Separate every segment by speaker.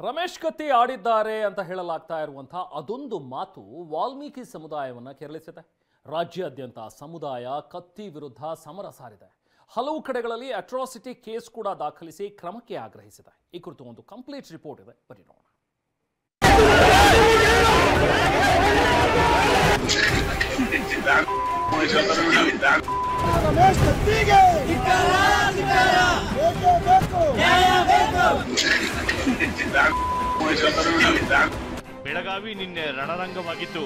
Speaker 1: ರಮೇಶ್ ಕತ್ತಿ ಆಡಿದ್ದಾರೆ ಅಂತ ಹೇಳಲಾಗ್ತಾ ಇರುವಂತಹ ಅದೊಂದು ಮಾತು ವಾಲ್ಮೀಕಿ ಸಮುದಾಯವನ್ನು ಕೆರಳಿಸಿದೆ. ರಾಜ್ಯಾದ್ಯಂತ ಸಮುದಾಯ ಕತ್ತಿ ವಿರುದ್ಧ ಸಮರ ಸಾರಿದೆ. ಹಲವು ಕಡೆಗಳಲ್ಲಿ ಅಟ್ರಾಸಿಟಿ ಕೇಸ್ ಕೂಡ ದಾಖಲಿಸಿ ಕ್ರಮಕ್ಕೆ ಆಗ್ರಹಿಸಿದೆ. ಈ ಕುರಿತು ಒಂದು ಕಂಪ್ಲೀಟ್ ರಿಪೋರ್ಟ್ ಇದೆ, ಬನ್ನಿ ನೋಡೋಣ.
Speaker 2: ಬೆಳಗಾವಿ ನಿನ್ನೆ ರಣರಂಗವಾಗಿತ್ತು.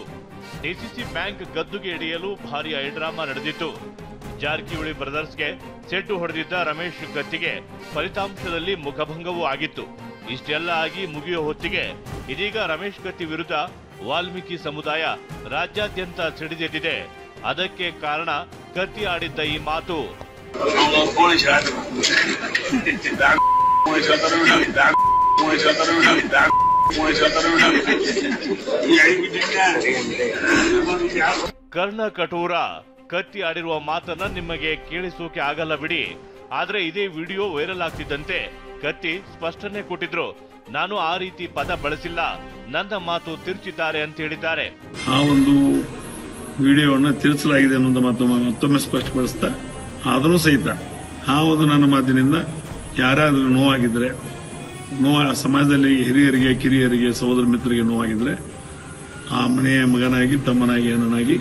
Speaker 2: ಡಿಸಿಸಿ ಬ್ಯಾಂಕ್ ಗದ್ದುಗೆ ಹಿಡಿಯಲು ಭಾರಿ ಹೈಡ್ರಾಮಾ ನಡೆದಿತ್ತು. ಜಾರಕಿಹೊಳಿ ಬ್ರದರ್ಸ್ಗೆ ಸೆಡ್ಡು ಹೊಡೆದಿದ್ದ ರಮೇಶ್ ಕತ್ತಿಗೆ ಫಲಿತಾಂಶದಲ್ಲಿ ಮುಖಭಂಗವೂ ಆಗಿತ್ತು. ಇಷ್ಟೆಲ್ಲ ಆಗಿ ಮುಗಿಯೋ ಹೊತ್ತಿಗೆ ಇದೀಗ ರಮೇಶ್ ಕತ್ತಿ ವಿರುದ್ಧ ವಾಲ್ಮೀಕಿ ಸಮುದಾಯ ರಾಜ್ಯಾದ್ಯಂತ ಸಿಡಿದೆದ್ದಿದೆ. ಅದಕ್ಕೆ ಕಾರಣ ಕತ್ತಿ ಆಡಿದ್ದ ಈ ಮಾತು. ಕರ್ಣ ಕಠೋರ ಕತ್ತಿ ಆಡಿರುವ ಮಾತನ್ನ ನಿಮಗೆ ಕೇಳಿಸೋಕೆ ಆಗಲ್ಲ ಬಿಡಿ. ಆದ್ರೆ ಇದೇ ವಿಡಿಯೋ ವೈರಲ್ ಆಗ್ತಿದ್ದಂತೆ ಕತ್ತಿ ಸ್ಪಷ್ಟನೆ ಕೊಟ್ಟಿದ್ರು. ನಾನು ಆ ರೀತಿ ಪದ ಬಳಸಿಲ್ಲ, ನನ್ನ ಮಾತು ತಿರುಚಿದ್ದಾರೆ ಅಂತ ಹೇಳಿದ್ದಾರೆ.
Speaker 3: ಆ ಒಂದು ವಿಡಿಯೋವನ್ನು ತಿರುಚಲಾಗಿದೆ ಅನ್ನೋದು ಮತ್ತೊಮ್ಮೆ ಸ್ಪಷ್ಟಪಡಿಸ್ತಾ, ಆದರೂ ಸಹಿತ ಆ ಒಂದು ನನ್ನ ಮಾತಿನಿಂದ ಯಾರಾದರೂ ನೋವಾಗಿದ್ರೆ, ಸಮಾಜದಲ್ಲಿ ಹಿರಿಯರಿಗೆ, ಕಿರಿಯರಿಗೆ, ಸಹೋದರ ಮಿತ್ರರಿಗೆ ನೋವಾಗಿದ್ರೆ ಆ ಮನೆಯ ಮಗನಾಗಿ, ತಮ್ಮನಾಗಿ, ಅಣ್ಣನಾಗಿ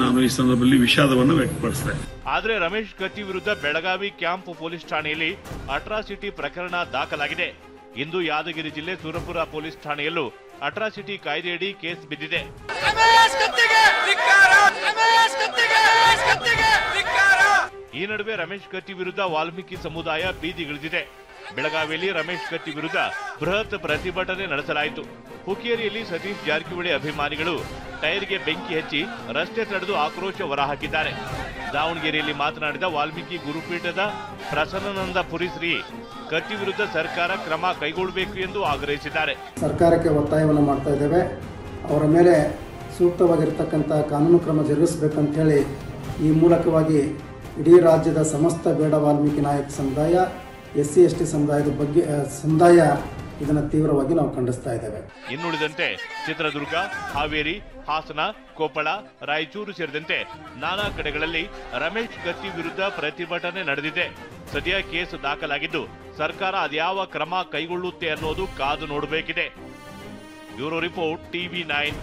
Speaker 3: ನಾನು ಈ ಸಂದರ್ಭದಲ್ಲಿ ವಿಷಾದವನ್ನು ವ್ಯಕ್ತಪಡಿಸ್ತೇನೆ.
Speaker 2: ಆದ್ರೆ ರಮೇಶ್ ಕತ್ತಿ ವಿರುದ್ಧ ಬೆಳಗಾವಿ ಕ್ಯಾಂಪ್ ಪೊಲೀಸ್ ಠಾಣೆಯಲ್ಲಿ ಅಟ್ರಾಸಿಟಿ ಪ್ರಕರಣ ದಾಖಲಾಗಿದೆ. ಇಂದು ಯಾದಗಿರಿ ಜಿಲ್ಲೆ ಸುರಪುರ ಪೊಲೀಸ್ ಠಾಣೆಯಲ್ಲೂ ಅಟ್ರಾಸಿಟಿ ಕಾಯ್ದೆಯಡಿ ಕೇಸ್ ಬಿದ್ದಿದೆ. ಈ ನಡುವೆ ರಮೇಶ್ ಕತ್ತಿ ವಿರುದ್ಧ ವಾಲ್ಮೀಕಿ ಸಮುದಾಯ ಬೀದಿಗಿಳಿದಿದೆ. ಬೆಳಗಾವಿಯಲ್ಲಿ ರಮೇಶ್ ಕತ್ತಿ ವಿರುದ್ಧ ಬೃಹತ್ ಪ್ರತಿಭಟನೆ ನಡೆಸಲಾಯಿತು. ಹುಕ್ಕೇರಿಯಲ್ಲಿ ಸತೀಶ್ ಜಾರಕಿಹೊಳಿ ಅಭಿಮಾನಿಗಳು ಟೈರ್ಗೆ ಬೆಂಕಿ ಹಚ್ಚಿ ರಸ್ತೆ ತಡೆದು ಆಕ್ರೋಶ ಹೊರಹಾಕಿದ್ದಾರೆ. ದಾವಣಗೆರೆಯಲ್ಲಿ ಮಾತನಾಡಿದ ವಾಲ್ಮೀಕಿ ಗುರುಪೀಠದ ಪ್ರಸನ್ನಾನಂದ ಪುರಿಶ್ರೀ ಕತ್ತಿ ವಿರುದ್ಧ ಸರ್ಕಾರ ಕ್ರಮ ಕೈಗೊಳ್ಳಬೇಕು ಎಂದು ಆಗ್ರಹಿಸಿದ್ದಾರೆ.
Speaker 4: ಸರ್ಕಾರಕ್ಕೆ ಒತ್ತಾಯವನ್ನು ಮಾಡ್ತಾ ಇದ್ದೇವೆ. ಅವರ ಮೇಲೆ ಸೂಕ್ತವಾಗಿರತಕ್ಕಂಥ ಕಾನೂನು ಕ್ರಮ ಜರುಗಿಸಬೇಕಂತ ಹೇಳಿ ಈ ಮೂಲಕವಾಗಿ ಇಡೀ ರಾಜ್ಯದ ಸಮಸ್ತ ಬೇಡ ವಾಲ್ಮೀಕಿ ನಾಯಕ ಸಮುದಾಯ, SC ST ಸಮುದಾಯ ಇದನ್ನು ತೀವ್ರವಾಗಿ ನಾವು ಖಂಡಿಸ್ತಾ ಇದ್ದೇವೆ.
Speaker 2: ಇನ್ನುಳಿದಂತೆ ಚಿತ್ರದುರ್ಗ, ಹಾವೇರಿ, ಹಾಸನ, ಕೊಪ್ಪಳ, ರಾಯಚೂರು ಸೇರಿದಂತೆ ನಾನಾ ಕಡೆಗಳಲ್ಲಿ ರಮೇಶ್ ಕತ್ತಿ ವಿರುದ್ಧ ಪ್ರತಿಭಟನೆ ನಡೆದಿದೆ. ಸದ್ಯ ಕೇಸ್ ದಾಖಲಾಗಿದ್ದು ಸರ್ಕಾರ ಅದ್ಯಾವ ಕ್ರಮ ಕೈಗೊಳ್ಳುತ್ತೆ ಅನ್ನೋದು ಕಾದು ನೋಡಬೇಕಿದೆ. Bureau report, TV9.